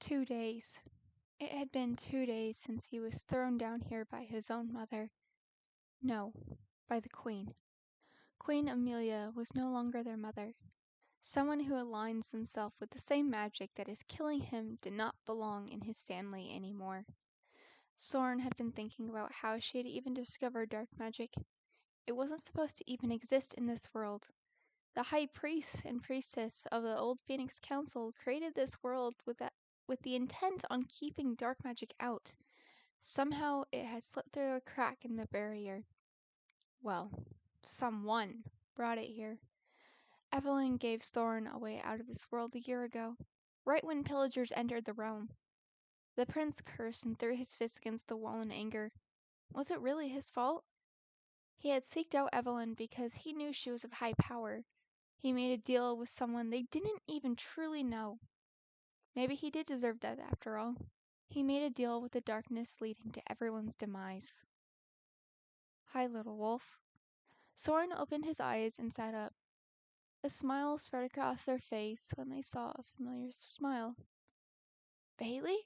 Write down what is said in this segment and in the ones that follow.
2 days. It had been 2 days since he was thrown down here by his own mother. No, by the Queen. Queen Amelia was no longer their mother. Someone who aligns himself with the same magic that is killing him did not belong in his family anymore. Soran had been thinking about how she had even discovered dark magic. It wasn't supposed to even exist in this world. The high priest and priestess of the old Phoenix Council created this world with the intent on keeping dark magic out. Somehow it had slipped through a crack in the barrier. Well, someone brought it here. Evelyn gave Soran a way out of this world a year ago, right when pillagers entered the realm. The prince cursed and threw his fist against the wall in anger. Was it really his fault? He had seeked out Evelyn because he knew she was of high power. He made a deal with someone they didn't even truly know. Maybe he did deserve death after all. He made a deal with the darkness leading to everyone's demise. Hi, little wolf. Soran opened his eyes and sat up. A smile spread across their face when they saw a familiar smile. Bailey?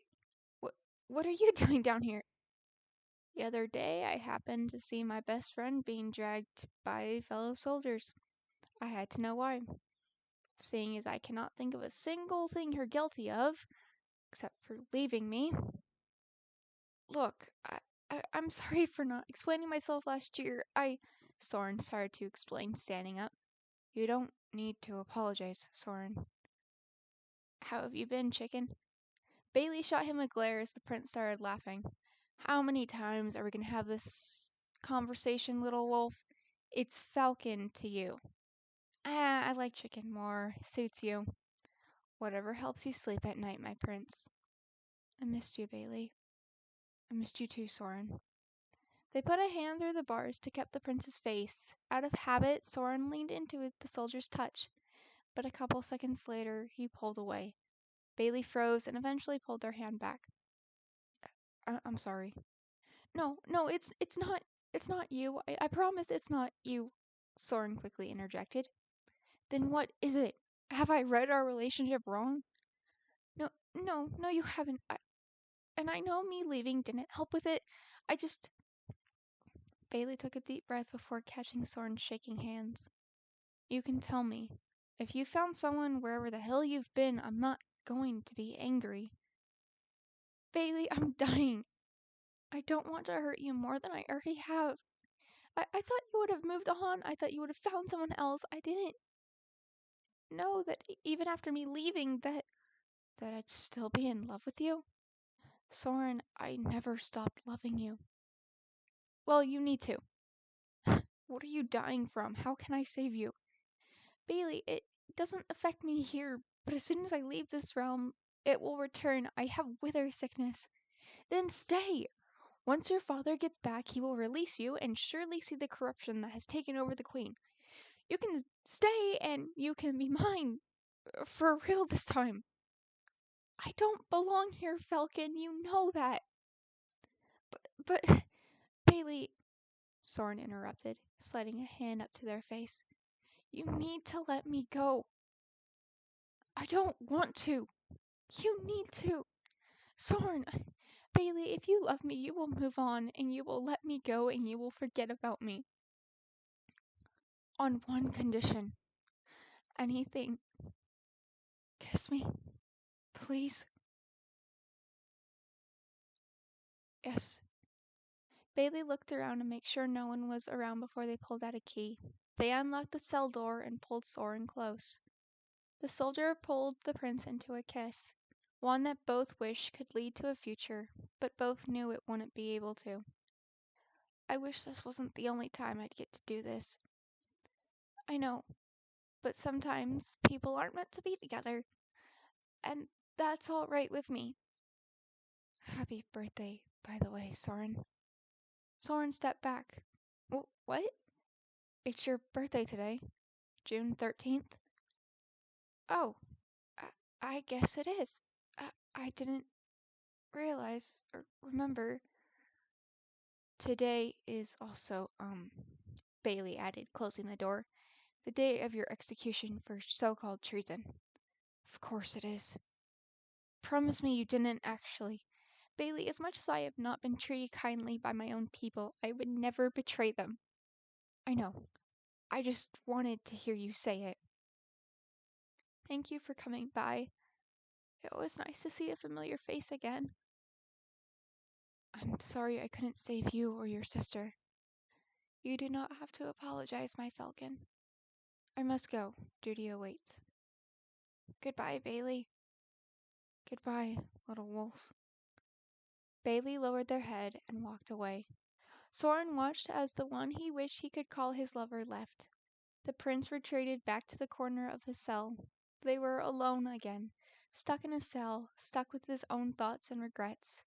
What are you doing down here? The other day I happened to see my best friend being dragged by fellow soldiers. I had to know why. Seeing as I cannot think of a single thing you're guilty of, except for leaving me. Look, I'm sorry for not explaining myself last year. Soran started to explain, standing up. You don't need to apologize, Soran. How have you been, chicken? Bailey shot him a glare as the prince started laughing. How many times are we going to have this conversation, little wolf? It's Falcon to you. I like chicken more. Suits you. Whatever helps you sleep at night, my prince. I missed you, Bailey. I missed you too, Soran. They put a hand through the bars to cup the prince's face. Out of habit, Soran leaned into the soldier's touch, but a couple seconds later, he pulled away. Bailey froze and eventually pulled their hand back. I'm sorry. No, it's not you. I promise it's not you, Soran quickly interjected. Then what is it? Have I read our relationship wrong? No, you haven't. I know me leaving didn't help with it. Bailey took a deep breath before catching Soran's shaking hands. You can tell me. If you found someone wherever the hell you've been, I'm not going to be angry. Bailey, I'm dying. I don't want to hurt you more than I already have. I thought you would have moved on. I thought you would have found someone else. I didn't know that even after me leaving that I'd still be in love with you. Soran, I never stopped loving you. Well, you need to. What are you dying from? How can I save you? Bailey, it doesn't affect me here, but as soon as I leave this realm, it will return. I have wither sickness. Then stay. Once your father gets back, he will release you and surely see the corruption that has taken over the queen. You can stay and you can be mine. For real this time. I don't belong here, Falcon. You know that. But, Bailey, Soran interrupted, sliding a hand up to their face. You need to let me go. I don't want to. You need to. Soran, Bailey, if you love me, you will move on, and you will let me go, and you will forget about me. On one condition. Anything. Kiss me. Please. Yes. Bailey looked around to make sure no one was around before they pulled out a key. They unlocked the cell door and pulled Soran close. The soldier pulled the prince into a kiss, one that both wished could lead to a future, but both knew it wouldn't be able to. I wish this wasn't the only time I'd get to do this. I know, but sometimes people aren't meant to be together, and that's all right with me. Happy birthday, by the way, Soran. Soran stepped back. What? It's your birthday today, June 13th? Oh, I guess it is. I didn't realize or remember. Today is also, Bailey added, closing the door, the day of your execution for so-called treason. Of course it is. Promise me you didn't actually. Bailey, as much as I have not been treated kindly by my own people, I would never betray them. I know. I just wanted to hear you say it. Thank you for coming by. It was nice to see a familiar face again. I'm sorry I couldn't save you or your sister. You do not have to apologize, my falcon. I must go. Duty awaits. Goodbye, Bailey. Goodbye, little wolf. Bailey lowered their head and walked away. Soran watched as the one he wished he could call his lover left. The prince retreated back to the corner of his cell. They were alone again, stuck in a cell, stuck with his own thoughts and regrets.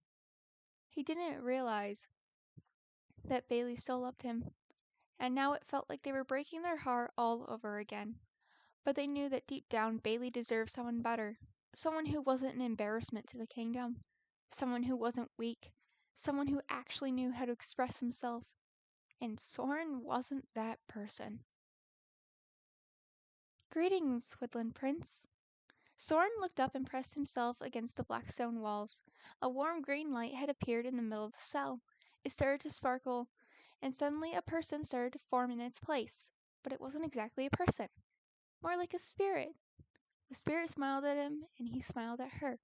He didn't realize that Bailey still loved him, and now it felt like they were breaking their heart all over again. But they knew that deep down Bailey deserved someone better, someone who wasn't an embarrassment to the kingdom, someone who wasn't weak, someone who actually knew how to express himself. And Soran wasn't that person. Greetings, Woodland Prince. Soran looked up and pressed himself against the black stone walls. A warm green light had appeared in the middle of the cell. It started to sparkle, and suddenly a person started to form in its place. But it wasn't exactly a person, more like a spirit. The spirit smiled at him, and he smiled at her.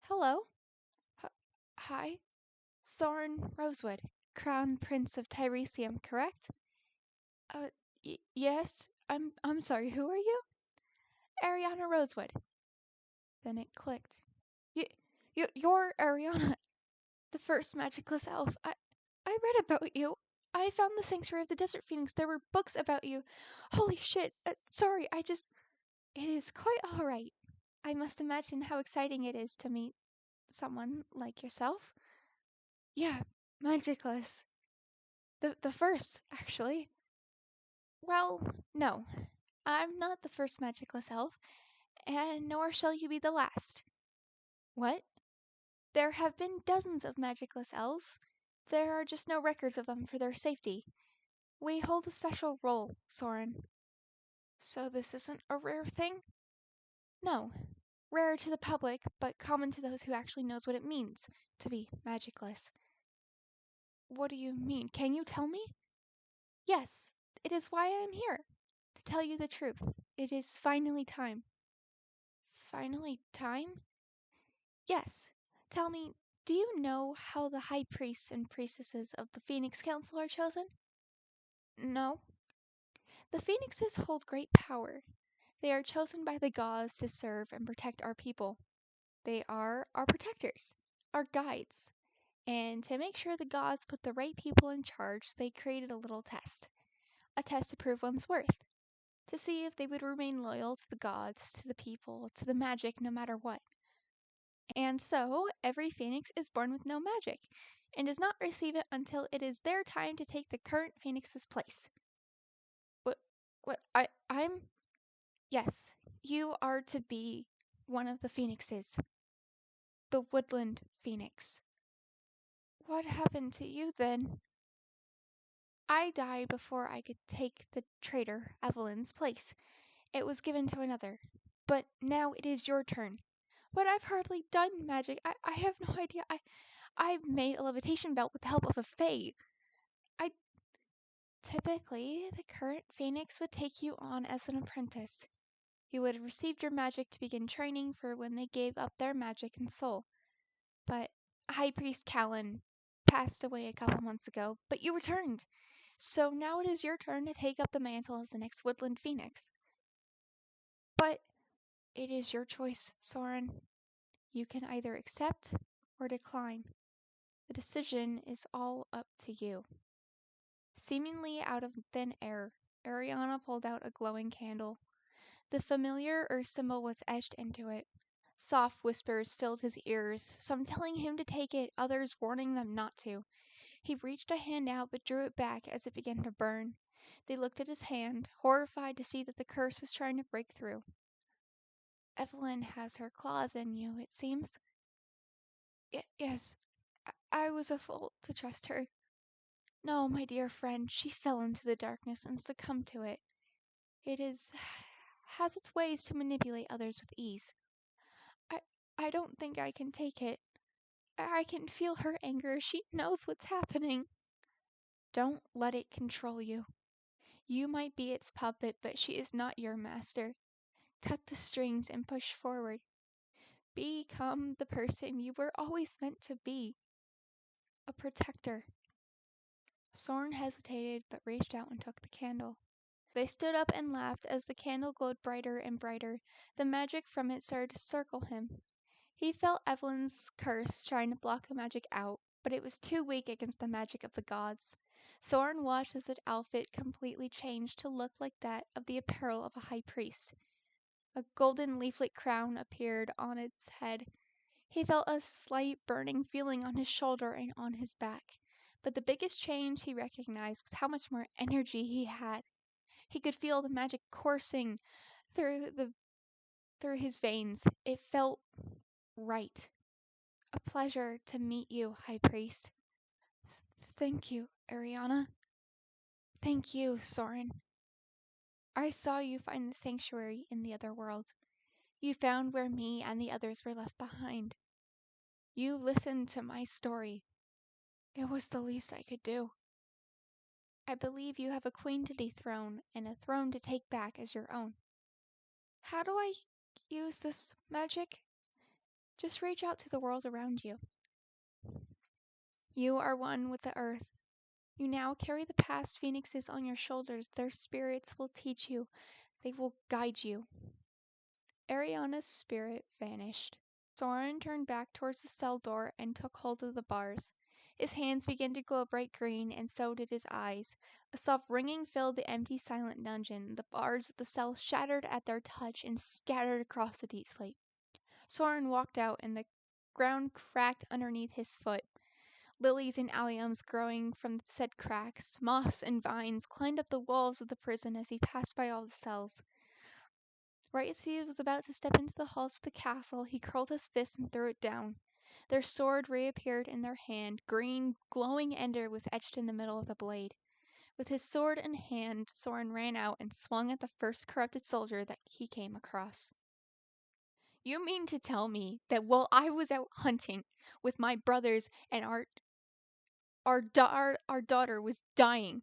Hello. Hi. Soran Rosewood, Crown Prince of Tiresium, correct? Yes. I'm sorry, who are you? Ariana Rosewood. Then it clicked. You're Ariana, the first magicless elf. I read about you. I found the Sanctuary of the Desert Phoenix. There were books about you. Holy shit. Sorry, It is quite alright. I must imagine how exciting it is to meet someone like yourself. Yeah, magicless. The first, actually. Well, no. I'm not the first magicless elf, and nor shall you be the last. What? There have been dozens of magicless elves. There are just no records of them for their safety. We hold a special role, Soran. So this isn't a rare thing? No. Rare to the public, but common to those who actually knows what it means to be magicless. What do you mean? Can you tell me? Yes, it is why I am here. To tell you the truth. It is finally time. Finally time? Yes. Tell me, do you know how the high priests and priestesses of the Phoenix Council are chosen? No. The Phoenixes hold great power. They are chosen by the gods to serve and protect our people. They are our protectors, our guides. And to make sure the gods put the right people in charge, they created a little test. A test to prove one's worth. To see if they would remain loyal to the gods, to the people, to the magic, no matter what. And so, every phoenix is born with no magic, and does not receive it until it is their time to take the current phoenix's place. I'm... Yes, you are to be one of the phoenixes. The woodland phoenix. What happened to you then? I died before I could take the traitor Evelyn's place. It was given to another. But now it is your turn. But I've hardly done magic. I have no idea. I made a levitation belt with the help of a fae. Typically, the current phoenix would take you on as an apprentice. You would have received your magic to begin training for when they gave up their magic and soul. But High Priest Callan passed away a couple months ago, but you returned. So now it is your turn to take up the mantle as the next woodland phoenix. But it is your choice, Soran. You can either accept or decline. The decision is all up to you. Seemingly out of thin air, Ariana pulled out a glowing candle. The familiar earth symbol was etched into it. Soft whispers filled his ears, some telling him to take it, others warning them not to. He reached a hand out but drew it back as it began to burn. They looked at his hand, horrified to see that the curse was trying to break through. Evelyn has her claws in you, it seems. Yes, I was a fool to trust her. No, my dear friend, she fell into the darkness and succumbed to it. It has its ways to manipulate others with ease. I don't think I can take it. I can feel her anger. She knows what's happening. Don't let it control you. You might be its puppet, but she is not your master. Cut the strings and push forward. Become the person you were always meant to be. A protector. Soran hesitated, but reached out and took the candle. They stood up and laughed as the candle glowed brighter and brighter. The magic from it started to circle him. He felt Evelyn's curse trying to block the magic out, but it was too weak against the magic of the gods. Soran watched as its outfit completely changed to look like that of the apparel of a high priest. A golden leaflet crown appeared on its head. He felt a slight burning feeling on his shoulder and on his back. But the biggest change he recognized was how much more energy he had. He could feel the magic coursing through his veins. It felt right. A pleasure to meet you, High Priest. Thank you, Ariana. Thank you, Soran. I saw you find the sanctuary in the other world. You found where me and the others were left behind. You listened to my story. It was the least I could do. I believe you have a queen to dethrone and a throne to take back as your own. How do I use this magic? Just reach out to the world around you. You are one with the earth. You now carry the past phoenixes on your shoulders. Their spirits will teach you. They will guide you. Ariana's spirit vanished. Soren turned back towards the cell door and took hold of the bars. His hands began to glow bright green, and so did his eyes. A soft ringing filled the empty, silent dungeon. The bars of the cell shattered at their touch and scattered across the deep sleep. Soren walked out, and the ground cracked underneath his foot. Lilies and alliums growing from the said cracks, moss and vines climbed up the walls of the prison as he passed by all the cells. Right as he was about to step into the halls of the castle, he curled his fist and threw it down. Their sword reappeared in their hand. Green, glowing ender was etched in the middle of the blade. With his sword in hand, Soren ran out and swung at the first corrupted soldier that he came across. You mean to tell me that while I was out hunting with my brothers and our daughter was dying,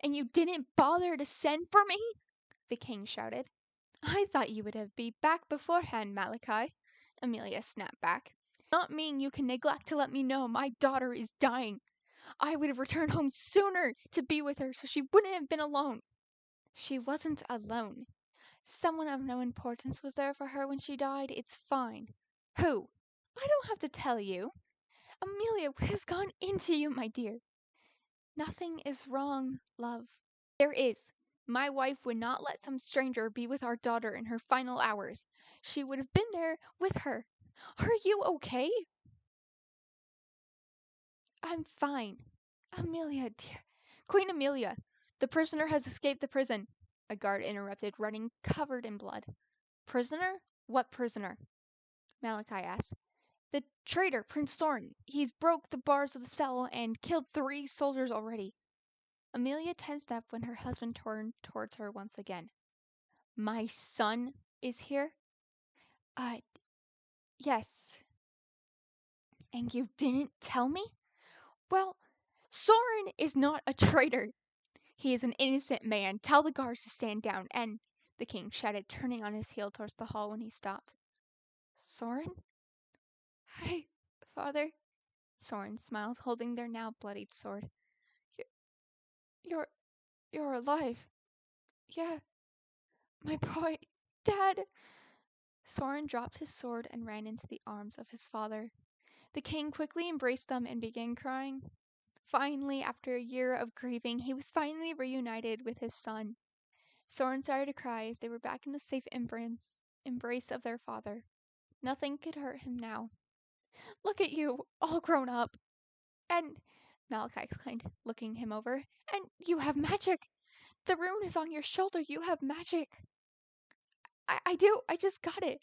and you didn't bother to send for me? The king shouted. I thought you would have been back beforehand, Malachi, Amelia snapped back. Not mean you can neglect to let me know my daughter is dying. I would have returned home sooner to be with her so she wouldn't have been alone. She wasn't alone. Someone of no importance was there for her when she died. It's fine. Who? I don't have to tell you. Amelia, what has gone into you, my dear? Nothing is wrong, love. There is. My wife would not let some stranger be with our daughter in her final hours. She would have been there with her. Are you okay? I'm fine. Amelia, dear. Queen Amelia, the prisoner has escaped the prison, a guard interrupted, running covered in blood. Prisoner? What prisoner? Malachi asked. The traitor, Prince Soran. He's broke the bars of the cell and killed 3 soldiers already. Amelia tensed up when her husband turned towards her once again. My son is here? Uh, yes. And you didn't tell me? Well, Soran is not a traitor. He is an innocent man. Tell the guards to stand down. And the king shouted, turning on his heel towards the hall when he stopped. Soran? Hi, father. Soran smiled, holding their now bloodied sword. You're alive. Yeah, my boy, Dad. Soran dropped his sword and ran into the arms of his father. The king quickly embraced them and began crying. Finally, after a year of grieving, he was finally reunited with his son. Soren started to cry as they were back in the safe embrace of their father. Nothing could hurt him now. Look at you, all grown up. And, Malachi exclaimed, looking him over, and you have magic. The rune is on your shoulder. You have magic. I do. I just got it.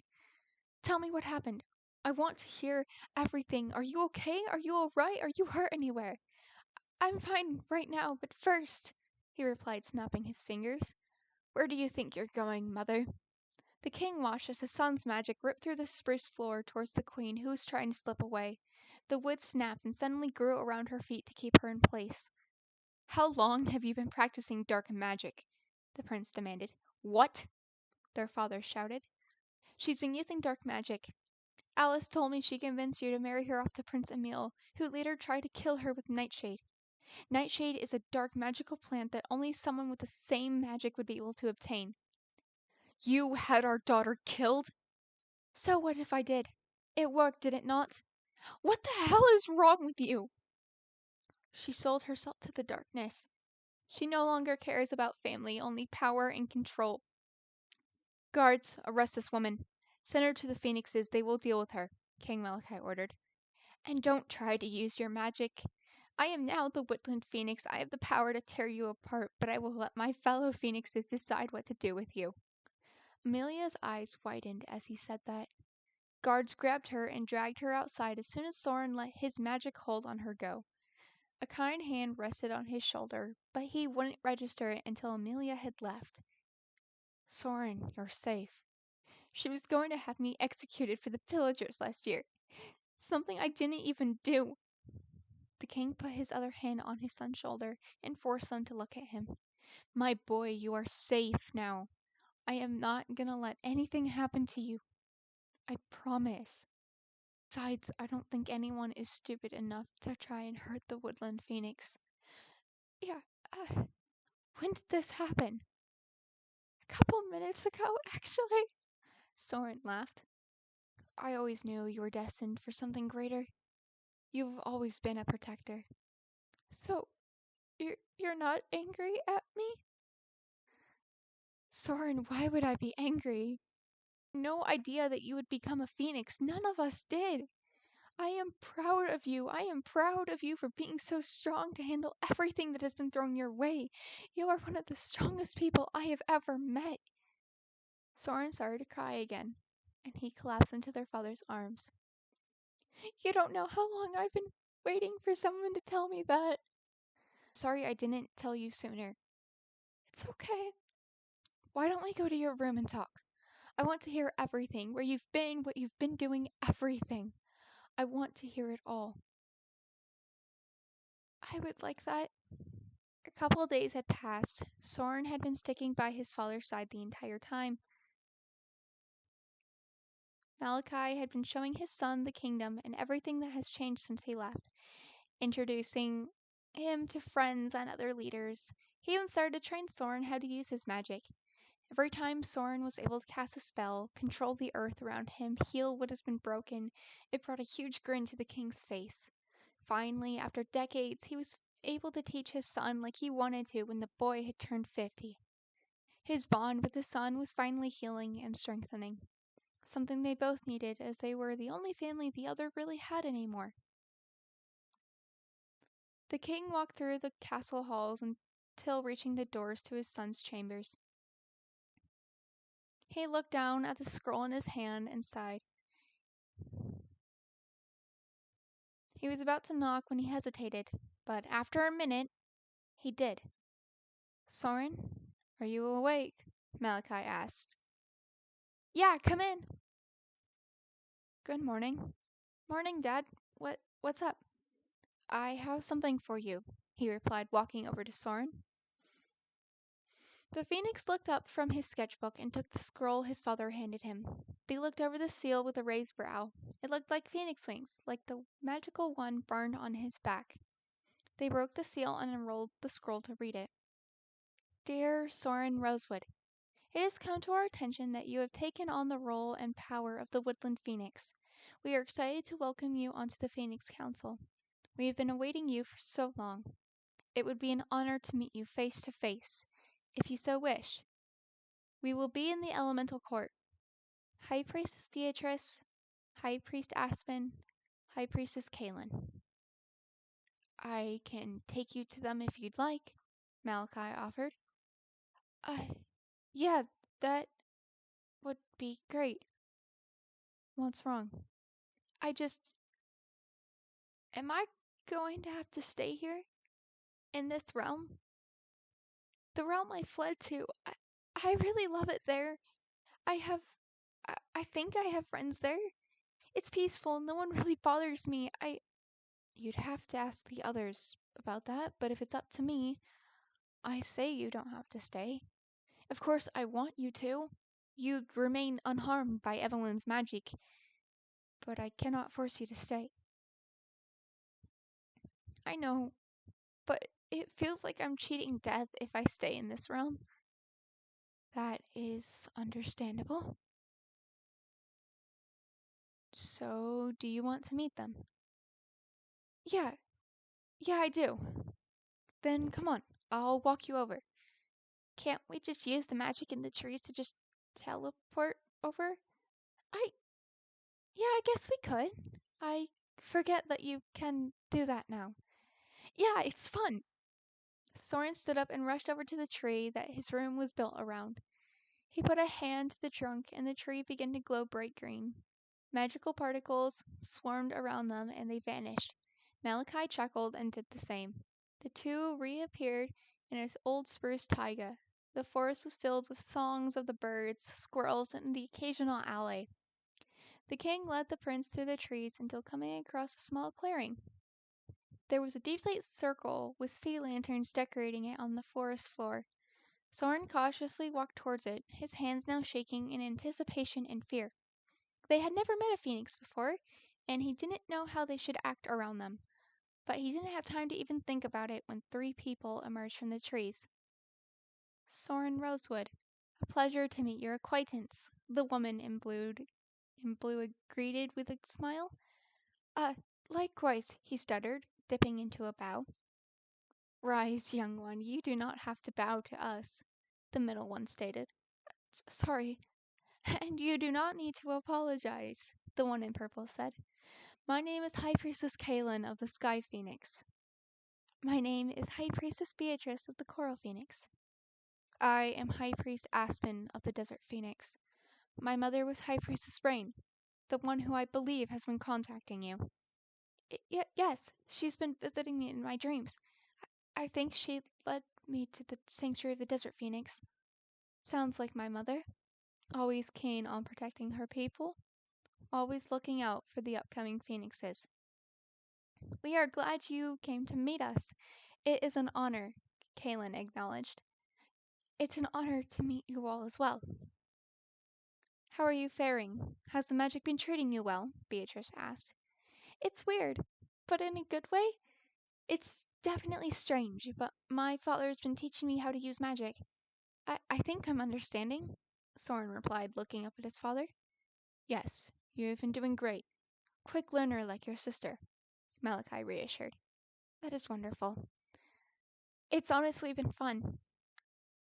Tell me what happened. I want to hear everything. Are you okay? Are you all right? Are you hurt anywhere? I'm fine right now, but first, he replied, snapping his fingers. Where do you think you're going, Mother? The king watched as his son's magic ripped through the spruce floor towards the queen, who was trying to slip away. The wood snapped and suddenly grew around her feet to keep her in place. "How long have you been practicing dark magic?" the prince demanded. "What?" their father shouted. "She's been using dark magic. Alice told me she convinced you to marry her off to Prince Emil, who later tried to kill her with nightshade. Nightshade is a dark magical plant that only someone with the same magic would be able to obtain." "You had our daughter killed?" "So what if I did? It worked, did it not?" "What the hell is wrong with you?" "She sold herself to the darkness. She no longer cares about family, only power and control." "Guards, arrest this woman. Send her to the Phoenixes, they will deal with her," King Malachi ordered. "And don't try to use your magic. I am now the Woodland Phoenix. I have the power to tear you apart, but I will let my fellow Phoenixes decide what to do with you." Amelia's eyes widened as he said that. Guards grabbed her and dragged her outside as soon as Soran let his magic hold on her go. A kind hand rested on his shoulder, but he wouldn't register it until Amelia had left. "Soran, you're safe." "She was going to have me executed for the pillagers last year. Something I didn't even do." The king put his other hand on his son's shoulder and forced them to look at him. "My boy, you are safe now. I am not gonna let anything happen to you. I promise. Besides, I don't think anyone is stupid enough to try and hurt the Woodland Phoenix." "Yeah, when did this happen?" "A couple minutes ago, actually." Soren laughed. "I always knew you were destined for something greater. You've always been a protector." "So, you're not angry at me?" "Soren, why would I be angry? No idea that you would become a phoenix. None of us did. I am proud of you. I am proud of you for being so strong to handle everything that has been thrown your way. You are one of the strongest people I have ever met." Soren started to cry again, and he collapsed into their father's arms. "You don't know how long I've been waiting for someone to tell me that. Sorry I didn't tell you sooner." "It's okay. Why don't we go to your room and talk? I want to hear everything, where you've been, what you've been doing, everything. I want to hear it all." "I would like that." A couple days had passed. Soren had been sticking by his father's side the entire time. Malachi had been showing his son the kingdom and everything that has changed since he left, introducing him to friends and other leaders. He even started to train Soren how to use his magic. Every time Soren was able to cast a spell, control the earth around him, heal what has been broken, it brought a huge grin to the king's face. Finally, after decades, he was able to teach his son like he wanted to when the boy had turned 50. His bond with his son was finally healing and strengthening, something they both needed as they were the only family the other really had anymore. The king walked through the castle halls until reaching the doors to his son's chambers. He looked down at the scroll in his hand and sighed. He was about to knock when he hesitated, but after a minute, he did. "Soren, are you awake?" Malachi asked. "Yeah, come in." "Good morning." "Morning, Dad. What's up?" "I have something for you," he replied, walking over to Soren. The phoenix looked up from his sketchbook and took the scroll his father handed him. They looked over the seal with a raised brow. It looked like phoenix wings, like the magical one burned on his back. They broke the seal and unrolled the scroll to read it. "Dear Soren Rosewood, it has come to our attention that you have taken on the role and power of the Woodland Phoenix. We are excited to welcome you onto the Phoenix Council. We have been awaiting you for so long. It would be an honor to meet you face to face, if you so wish. We will be in the Elemental Court. High Priestess Beatrice, High Priest Aspen, High Priestess Kaylin." "I can take you to them if you'd like," Malachi offered. Yeah, that would be great." "What's wrong?" Am I going to have to stay here? In this realm? The realm I fled to. I really love it there. I have I think I have friends there. It's peaceful. No one really bothers me. You'd have to ask the others about that, but if it's up to me, I say you don't have to stay. Of course, I want you to. You'd remain unharmed by Evelyn's magic, but I cannot force you to stay. I know, but it feels like I'm cheating death if I stay in this realm. That is understandable. So, do you want to meet them? Yeah, I do. Then come on, I'll walk you over. Can't we just use the magic in the trees to just teleport over? I, yeah, I guess we could. I forget that you can do that now. Yeah, it's fun. Soren stood up and rushed over to the tree that his room was built around. He put a hand to the trunk, and the tree began to glow bright green. Magical particles swarmed around them, and they vanished. Malachi chuckled and did the same. The two reappeared in his old spruce taiga. The forest was filled with songs of the birds, squirrels, and the occasional owl. The king led the prince through the trees until coming across a small clearing. There was a deep-set circle with sea lanterns decorating it on the forest floor. Soren cautiously walked towards it, his hands now shaking in anticipation and fear. They had never met a phoenix before, and he didn't know how they should act around them. But he didn't have time to even think about it when three people emerged from the trees. Soren Rosewood, a pleasure to meet your acquaintance, the woman in blue greeted with a smile. Uh, likewise, he stuttered, dipping into a bow. Rise, young one, you do not have to bow to us, the middle one stated. Sorry, and you do not need to apologize, the one in purple said. My name is High Priestess Kaelin of the Sky Phoenix. My name is High Priestess Beatrice of the Coral Phoenix. I am High Priest Aspen of the Desert Phoenix. My mother was High Priestess Rain, the one who I believe has been contacting you. Yes, she's been visiting me in my dreams. I think she led me to the sanctuary of the Desert Phoenix. Sounds like my mother. Always keen on protecting her people. Always looking out for the upcoming phoenixes. We are glad you came to meet us. It is an honor, Kaelin acknowledged. It's an honor to meet you all as well. How are you faring? Has the magic been treating you well? Beatrice asked. It's weird, but in a good way. It's definitely strange, but my father has been teaching me how to use magic. I think I'm understanding, Soren replied, looking up at his father. Yes, you've been doing great. Quick learner like your sister, Malachi reassured. That is wonderful. It's honestly been fun.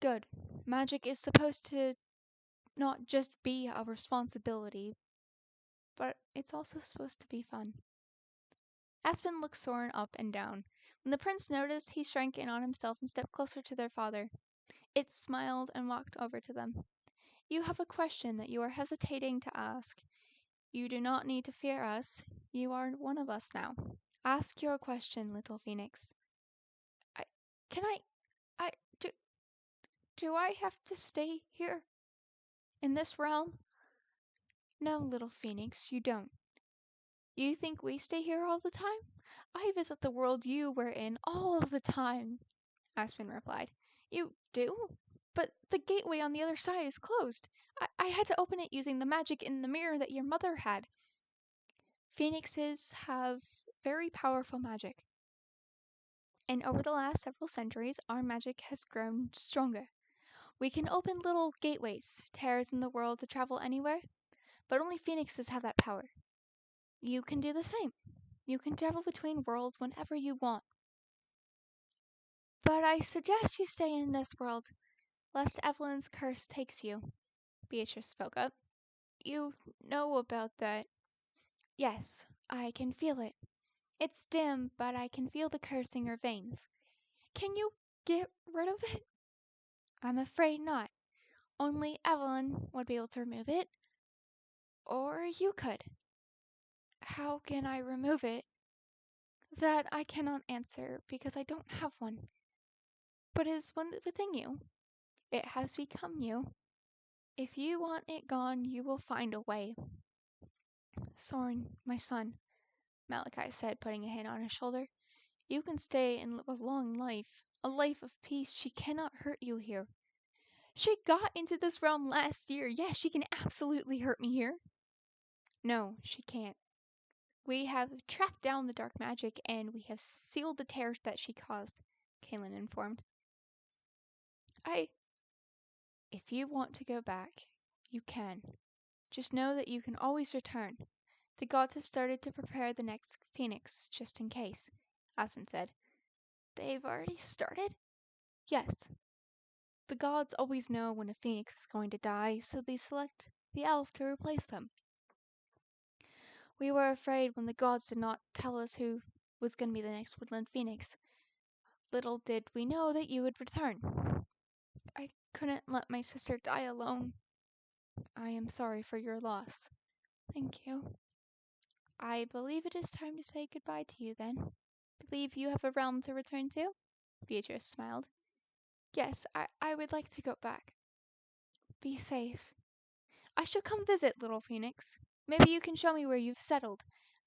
Good. Magic is supposed to not just be a responsibility, but it's also supposed to be fun. Aspen looked Soren up and down. When the prince noticed, he shrank in on himself and stepped closer to their father. It smiled and walked over to them. You have a question that you are hesitating to ask. You do not need to fear us. You are one of us now. Ask your question, little phoenix. I can I do I have to stay here? In this realm? No, little phoenix, you don't. You think we stay here all the time? I visit the world you were in all the time, Aspen replied. You do? But the gateway on the other side is closed. I had to open it using the magic in the mirror that your mother had. Phoenixes have very powerful magic. And over the last several centuries, our magic has grown stronger. We can open little gateways, tears in the world to travel anywhere, but only phoenixes have that power. You can do the same. You can travel between worlds whenever you want. But I suggest you stay in this world, lest Evelyn's curse takes you, Beatrice spoke up. You know about that. Yes, I can feel it. It's dim, but I can feel the curse in your veins. Can you get rid of it? I'm afraid not. Only Evelyn would be able to remove it. Or you could. How can I remove it? That I cannot answer because I don't have one. But it is one within you. It has become you. If you want it gone, you will find a way. Soran, my son, Malachi said, putting a hand on his shoulder. You can stay and live a long life, a life of peace. She cannot hurt you here. She got into this realm last year. Yes, she can absolutely hurt me here. No, she can't. We have tracked down the dark magic, and we have sealed the tears that she caused, Kaelin informed. If you want to go back, you can. Just know that you can always return. The gods have started to prepare the next phoenix, just in case, Aspen said. They've already started? Yes. The gods always know when a phoenix is going to die, so they select the elf to replace them. We were afraid when the gods did not tell us who was going to be the next woodland phoenix. Little did we know that you would return. I couldn't let my sister die alone. I am sorry for your loss. Thank you. I believe it is time to say goodbye to you then. Believe you have a realm to return to? Beatrice smiled. Yes, I would like to go back. Be safe. I shall come visit, little phoenix. Maybe you can show me where you've settled,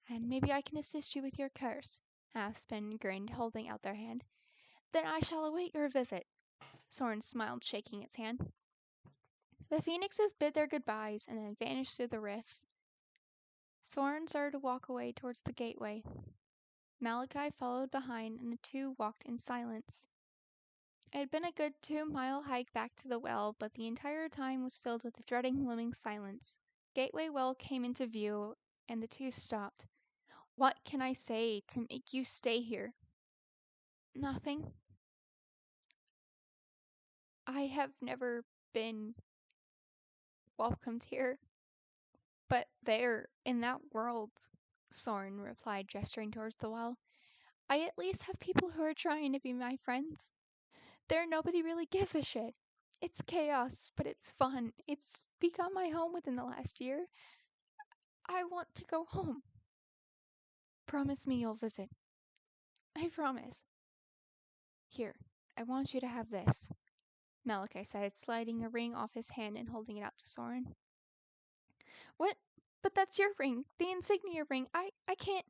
and maybe I can assist you with your curse. Aspen grinned, holding out their hand. Then I shall await your visit. Soren smiled, shaking its hand. The phoenixes bid their goodbyes and then vanished through the rifts. Soren started to walk away towards the gateway. Malachi followed behind, and the two walked in silence. It had been a good 2-mile hike back to the well, but the entire time was filled with the dreading, looming silence. Gateway Well came into view, and the two stopped. What can I say to make you stay here? Nothing. I have never been welcomed here. But there, in that world, Soren replied, gesturing towards the well, I at least have people who are trying to be my friends. There nobody really gives a shit. It's chaos, but it's fun. It's become my home within the last year. I want to go home. Promise me you'll visit. I promise. Here, I want you to have this, Malachi said, sliding a ring off his hand and holding it out to Soren. What? But that's your ring, the insignia ring. I can't.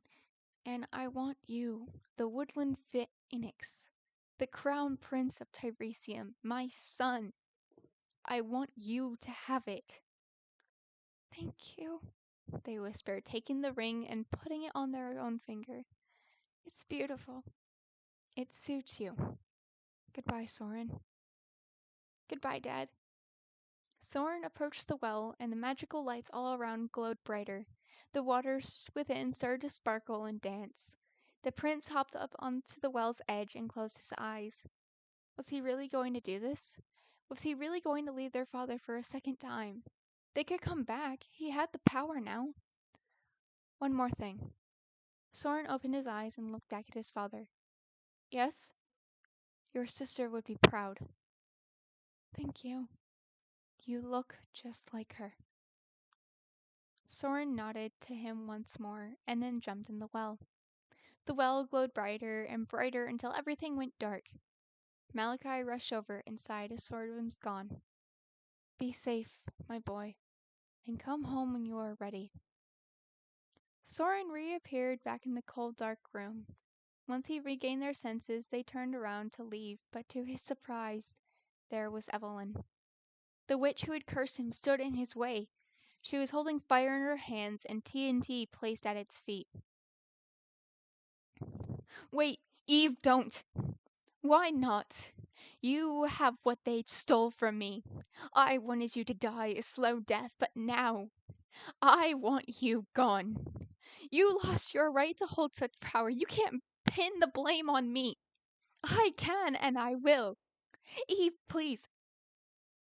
And I want you, the woodland phoenix, the crown prince of Tiresium, my son. I want you to have it. Thank you, they whispered, taking the ring and putting it on their own finger. It's beautiful. It suits you. Goodbye, Soren. Goodbye, Dad. Soren approached the well, and the magical lights all around glowed brighter. The waters within started to sparkle and dance. The prince hopped up onto the well's edge and closed his eyes. Was he really going to do this? Was he really going to leave their father for a second time? They could come back. He had the power now. One more thing. Soren opened his eyes and looked back at his father. Yes? Your sister would be proud. Thank you. You look just like her. Soren nodded to him once more, and then jumped in the well. The well glowed brighter and brighter until everything went dark. Malachi rushed over and sighed as Soren was gone. Be safe, my boy, and come home when you are ready. Soren reappeared back in the cold, dark room. Once he regained their senses, they turned around to leave, but to his surprise, there was Evelyn. The witch who had cursed him stood in his way. She was holding fire in her hands and TNT placed at its feet. Wait, Eve, don't! Why not? You have what they stole from me. I wanted you to die a slow death, but now I want you gone. You lost your right to hold such power. You can't pin the blame on me. I can and I will. Eve, please.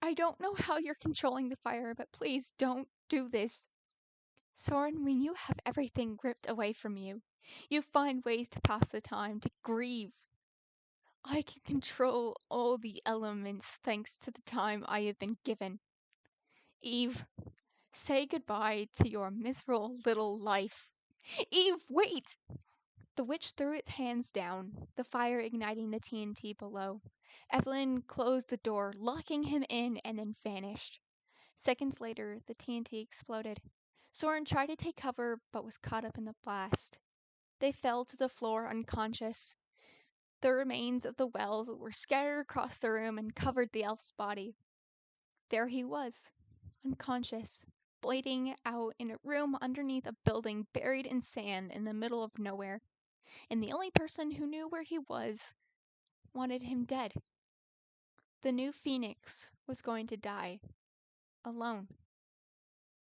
I don't know how you're controlling the fire, but please don't do this. Soren, when you have everything ripped away from you, you find ways to pass the time, to grieve. I can control all the elements thanks to the time I have been given. Eve, say goodbye to your miserable little life. Eve, wait! The witch threw its hands down, the fire igniting the TNT below. Evelyn closed the door, locking him in, and then vanished. Seconds later, the TNT exploded. Soran tried to take cover, but was caught up in the blast. They fell to the floor unconscious. The remains of the wells were scattered across the room and covered the elf's body. There he was, unconscious, bleeding out in a room underneath a building buried in sand in the middle of nowhere. And the only person who knew where he was wanted him dead. The new Phoenix was going to die, alone.